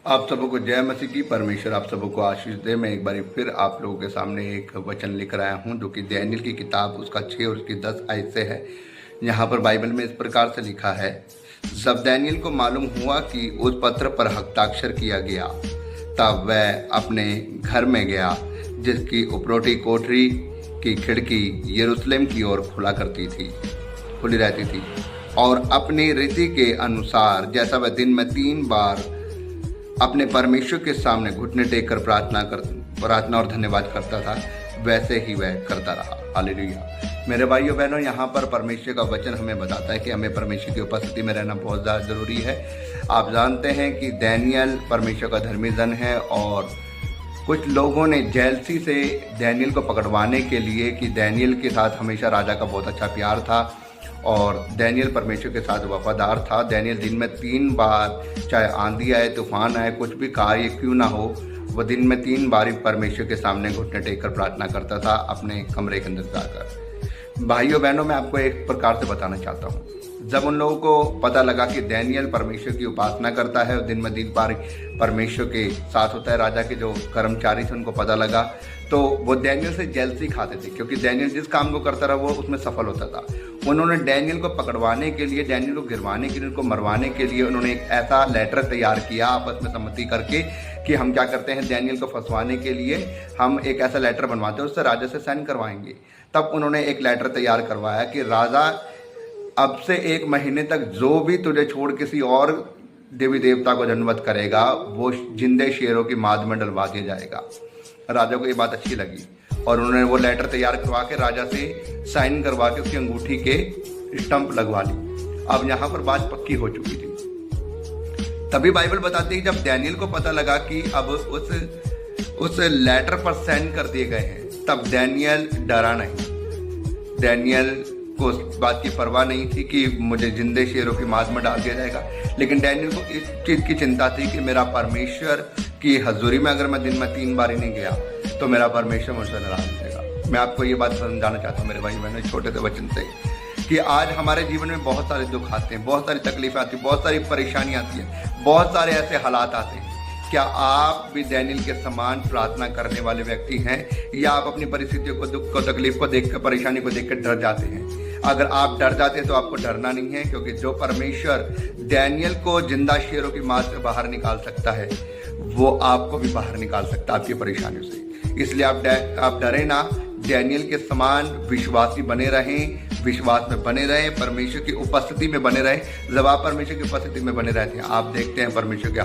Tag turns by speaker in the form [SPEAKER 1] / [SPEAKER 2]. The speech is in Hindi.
[SPEAKER 1] आप सबको जय मसीह की। परमेश्वर आप सबको आशीष दे। मैं एक बार फिर आप लोगों के सामने एक वचन लिख रहा हूं जो कि दानियेल की किताब उसका 6 और उसकी 10 आयत से है। यहाँ पर बाइबल में इस प्रकार से लिखा है, जब दानियेल को मालूम हुआ कि उस पत्र पर हस्ताक्षर किया गया, तब वह अपने घर में गया जिसकी उपरोटी कोठरी की खिड़की यरूशलेम की ओर खुली रहती थी, और अपनी रीति के अनुसार जैसा वह दिन में 3 बार अपने परमेश्वर के सामने घुटने टेक कर प्रार्थना और धन्यवाद करता था, वैसे ही वह करता रहा। हालेलुया। मेरे भाइयों बहनों, यहाँ पर परमेश्वर का वचन हमें बताता है कि हमें परमेश्वर की उपस्थिति में रहना बहुत ज़्यादा ज़रूरी है। आप जानते हैं कि दानियेल परमेश्वर का धर्मी जन है, और कुछ लोगों ने जेलसी से दानियेल को पकड़वाने के लिए कि दानियेल के साथ हमेशा राजा का बहुत अच्छा प्यार था और दानियेल परमेश्वर के साथ वफादार था। दानियेल दिन में 3 बार, चाहे आंधी आए, तूफान आए, कुछ भी कार्य क्यों ना हो, वह दिन में 3 बार परमेश्वर के सामने घुटने टेक कर प्रार्थना करता था अपने कमरे के अंदर जाकर। भाइयों बहनों, मैं आपको एक प्रकार से बताना चाहता हूँ, जब उन लोगों को पता लगा कि दानियेल परमेश्वर की उपासना करता है और दिन में 3 बार परमेश्वर के साथ होता है, राजा के जो कर्मचारी थे उनको पता लगा, तो वो दानियेल से जेलसी खाते थे, क्योंकि दानियेल जिस काम को करता रहा वो उसमें सफल होता था। उन्होंने दानियेल को पकड़वाने के लिए, दानियेल को गिरवाने के लिए, उनको मरवाने के लिए उन्होंने एक ऐसा लेटर तैयार किया आपस में सम्मति करके कि हम क्या करते हैं, दानियेल को फंसवाने के लिए हम एक ऐसा लेटर बनवाते हैं, उससे राजा से साइन करवाएंगे। तब उन्होंने एक लेटर तैयार करवाया कि राजा, अब से 1 महीने तक जो भी तुझे छोड़ किसी और देवी देवता को दंडवत करेगा वो जिंदे शेरों की माद में डलवा दिया जाएगा। राजा को ये बात अच्छी लगी और उन्होंने वो लेटर तैयार करवा के राजा से साइन करवा के उसकी अंगूठी के स्टंप लगवा ली। अब यहाँ पर बात पक्की हो चुकी थी। तभी बाइबल बताती है जब दानियेल को पता लगा कि अब उस लेटर पर साइन कर दिए गए हैं, तब दानियेल डरा नहीं। दानियेल को उस बात की परवाह नहीं थी कि मुझे जिंदे शेरों की माद में डाल दिया जाएगा, लेकिन दानियेल को इस चीज़ की चिंता थी कि मेरा परमेश्वर की हजूरी में अगर मैं दिन में 3 बार ही नहीं गया तो मेरा परमेश्वर मुझसे नाराज हो जाएगा। मैं आपको ये बात समझाना चाहता हूँ मेरे भाई बहनों, छोटे से वचन से, कि आज हमारे जीवन में बहुत सारे दुख आते हैं, बहुत सारी तकलीफें आती हैं, बहुत सारी परेशानियाँ आती हैं, बहुत सारे ऐसे हालात आते हैं। क्या आप भी दानियेल के समान प्रार्थना करने वाले व्यक्ति हैं, या आप अपनी परिस्थितियों को, दुख को, तकलीफ को देखकर, परेशानी को देखकर डर जाते हैं? अगर आप डर जाते हैं तो आपको डरना नहीं है, क्योंकि जो परमेश्वर दानियेल को जिंदा शेरों की माद से बाहर निकाल सकता है वो आपको भी बाहर निकाल सकता है आपकी परेशानियों से। इसलिए आप डरें ना, दानियेल के समान विश्वासी बने रहें, विश्वास में बने रहें, परमेश्वर की उपस्थिति में बने रहें। जब आप परमेश्वर की उपस्थिति में बने रहते हैं, आप देखते हैं परमेश्वर के